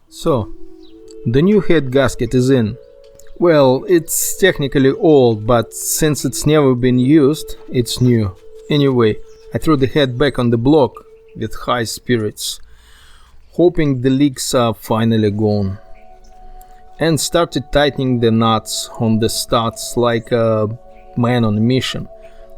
So, the new head gasket is in. Well, it's technically old, but since it's never been used, it's new. Anyway, I threw the head back on the block with high spirits, hoping the leaks are finally gone, and started tightening the nuts on the studs like a man on a mission.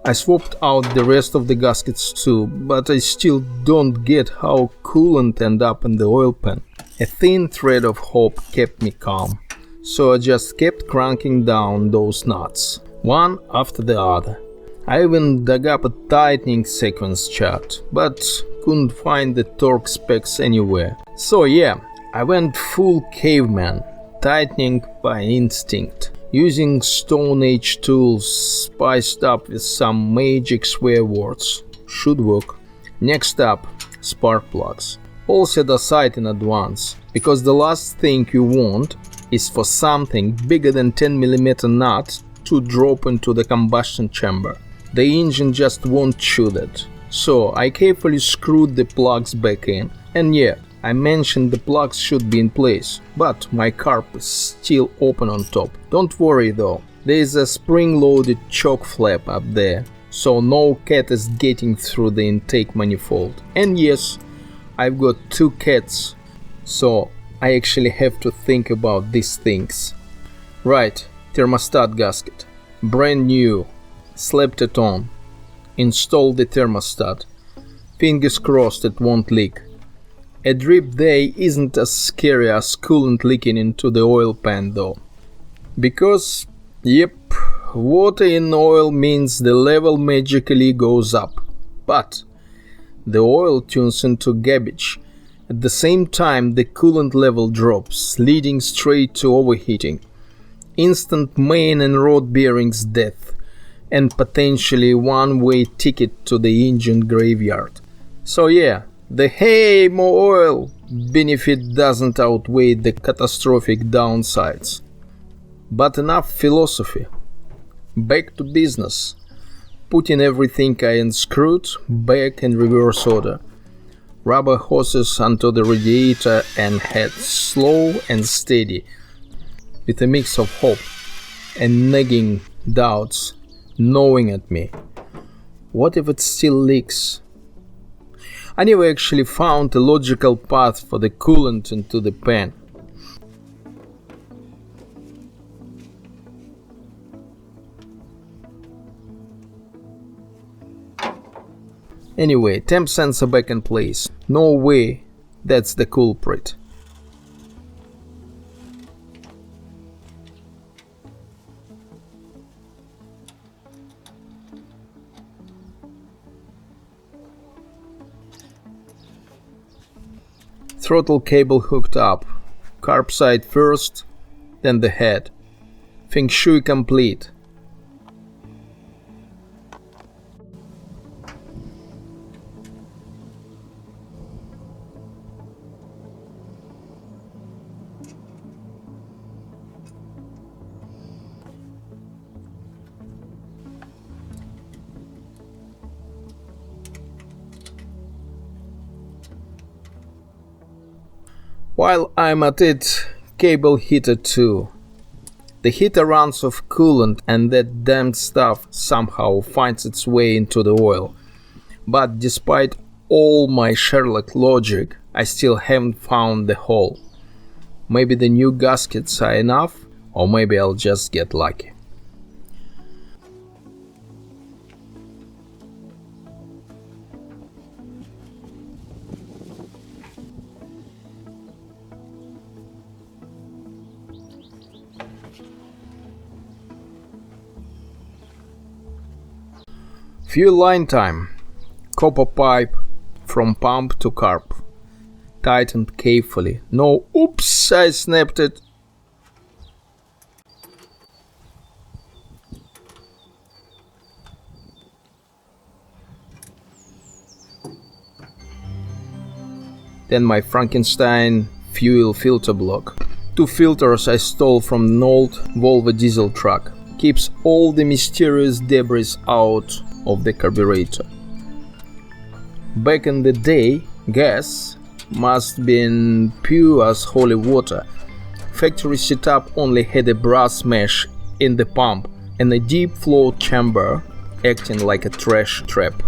I swapped out the rest of the gaskets too, but I still don't get how coolant ended up in the oil pan. A thin thread of hope kept me calm, so I just kept cranking down those nuts, one after the other. I even dug up a tightening sequence chart, but couldn't find the torque specs anywhere. So yeah, I went full caveman, tightening by instinct, using Stone Age tools spiced up with some magic swear words. Should work. Next up, spark plugs. All set aside in advance, because the last thing you want is for something bigger than 10mm nut to drop into the combustion chamber. The engine just won't chew that. So I carefully screwed the plugs back in, and yeah, I mentioned the plugs should be in place, but my carb is still open on top. Don't worry though, there is a spring-loaded choke flap up there, so no cat is getting through the intake manifold. And yes, I've got two cats, so I actually have to think about these things. Right, thermostat gasket. Brand new. Slapped it on. Installed the thermostat. Fingers crossed it won't leak. A drip day isn't as scary as coolant leaking into the oil pan though. Because, yep, water in oil means the level magically goes up. But the oil tunes into garbage. At the same time, the coolant level drops, leading straight to overheating, instant main and rod bearings death, and potentially one-way ticket to the engine graveyard. So yeah, the hey, more oil benefit doesn't outweigh the catastrophic downsides. But enough philosophy. Back to business. Putting everything I unscrewed back in reverse order. Rubber hoses onto the radiator and head slow and steady, with a mix of hope and nagging doubts gnawing at me. What if it still leaks? I never actually found a logical path for the coolant into the pan. Anyway, temp sensor back in place. No way that's the culprit. Throttle cable hooked up. Carb side first, then the head. Feng Shui complete. While I'm at it, cable heater too. The heater runs off coolant and that damned stuff somehow finds its way into the oil. But despite all my Sherlock logic, I still haven't found the hole. Maybe the new gaskets are enough, or maybe I'll just get lucky. Fuel line time. Copper pipe from pump to carb. Tightened carefully. No, oops, I snapped it. Then my Frankenstein fuel filter block. 2 filters I stole from an old Volvo diesel truck. Keeps all the mysterious debris out of the carburetor. Back in the day, gas must been pure as holy water. Factory setup only had a brass mesh in the pump and a deep flow chamber acting like a trash trap.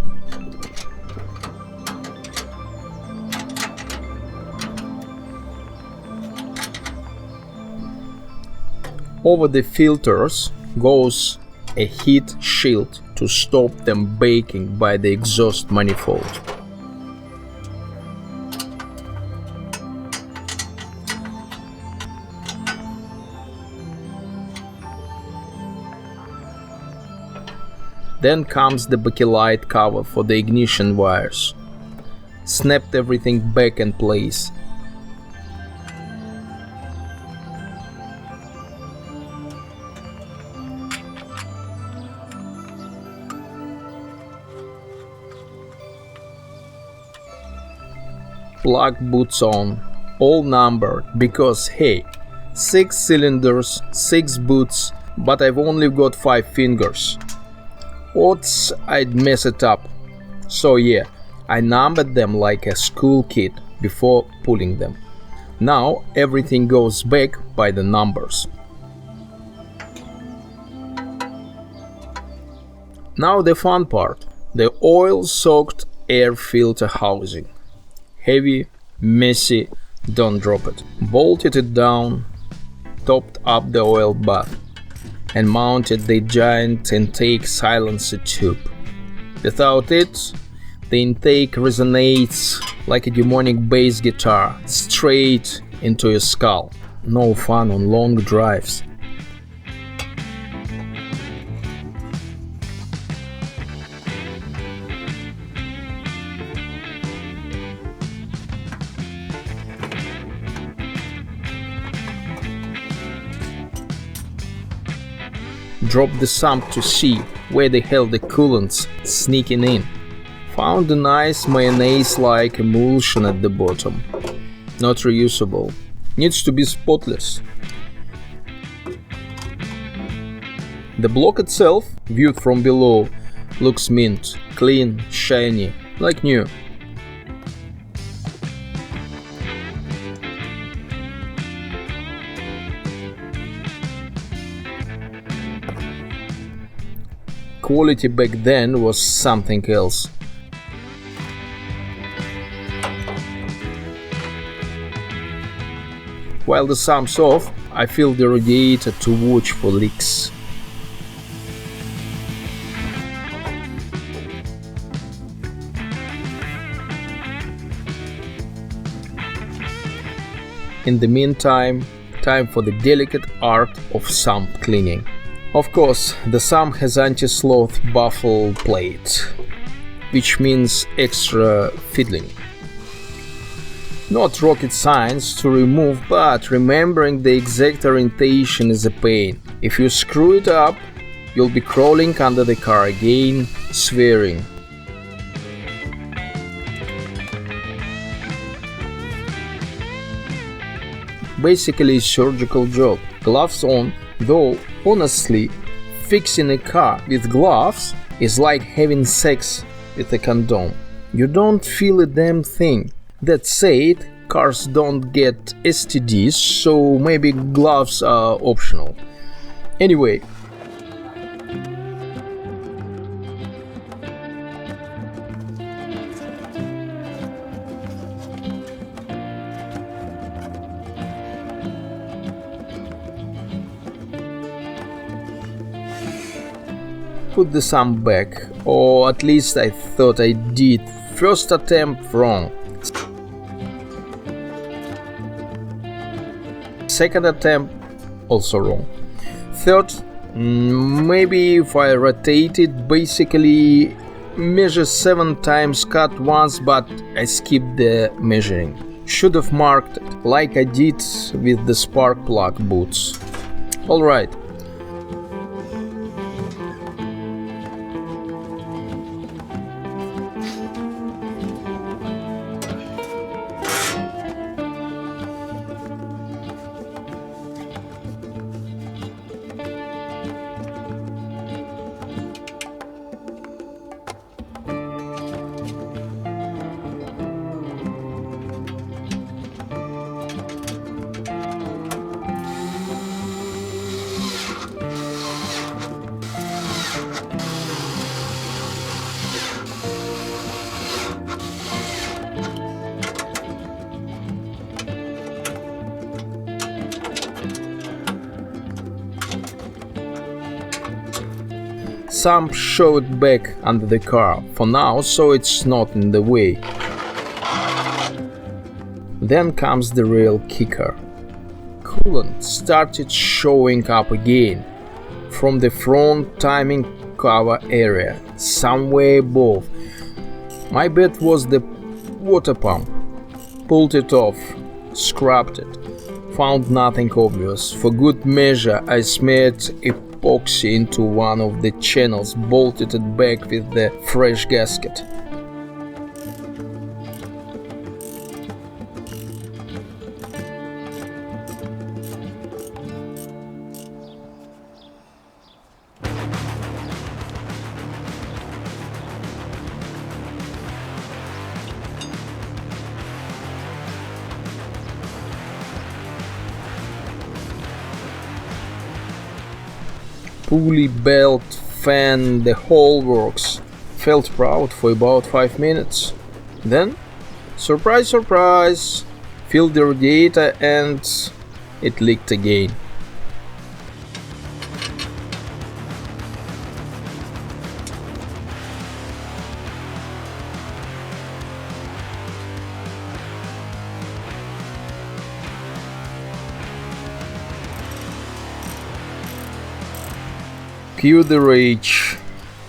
Over the filters goes a heat shield to stop them baking by the exhaust manifold. Then comes the bakelite cover for the ignition wires. Snapped everything back in place. Plug boots on, all numbered, because hey, 6 cylinders, 6 boots, but I've only got 5 fingers. Odds I'd mess it up. So yeah, I numbered them like a school kid before pulling them. Now everything goes back by the numbers. Now the fun part, the oil-soaked air filter housing. Heavy, messy, don't drop it. Bolted it down, topped up the oil bath, and mounted the giant intake silencer tube. Without it, the intake resonates like a demonic bass guitar straight into your skull. No fun on long drives. Dropped the sump to see where the hell the coolant's sneaking in. Found a nice mayonnaise-like emulsion at the bottom. Not reusable. Needs to be spotless. The block itself, viewed from below, looks mint, clean, shiny, like new. Quality back then was something else. While the sump's off, I fill the radiator to watch for leaks. In the meantime, time for the delicate art of sump cleaning. Of course, the sump has anti-sloth baffle plate, which means extra fiddling. Not rocket science to remove, but remembering the exact orientation is a pain. If you screw it up, you'll be crawling under the car again, swearing. Basically a surgical job. Gloves on, though honestly, fixing a car with gloves is like having sex with a condom. You don't feel a damn thing. That said, cars don't get STDs, so maybe gloves are optional. Anyway, put the sump back, or at least I thought I did. First attempt wrong. Second attempt also wrong. Third, maybe if I rotate it, basically measure 7 times, cut once, but I skipped the measuring. Should have marked it, like I did with the spark plug boots. Alright. Some show it back under the car for now, so it's not in the way. Then comes the real kicker. Coolant started showing up again from the front timing cover area, somewhere above. My bet was the water pump. Pulled it off, scrubbed it, found nothing obvious. For good measure, I smeared epoxy into one of the channels, bolted it back with the fresh gasket. Pulley, belt, fan, the whole works. Felt proud for about 5 minutes. Then, surprise, surprise, filled the radiator and it leaked again. Cue the rage.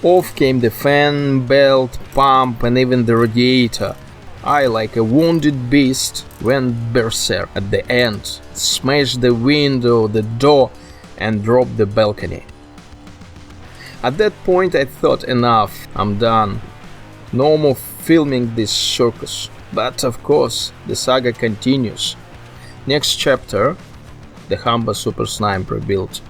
Off came the fan, belt, pump and even the radiator. I, like a wounded beast, went berserk at the end, smashed the window, the door and dropped the balcony. At that point I thought, enough, I'm done. No more filming this circus. But of course, the saga continues. Next chapter, the Humber Super Snipe rebuilt.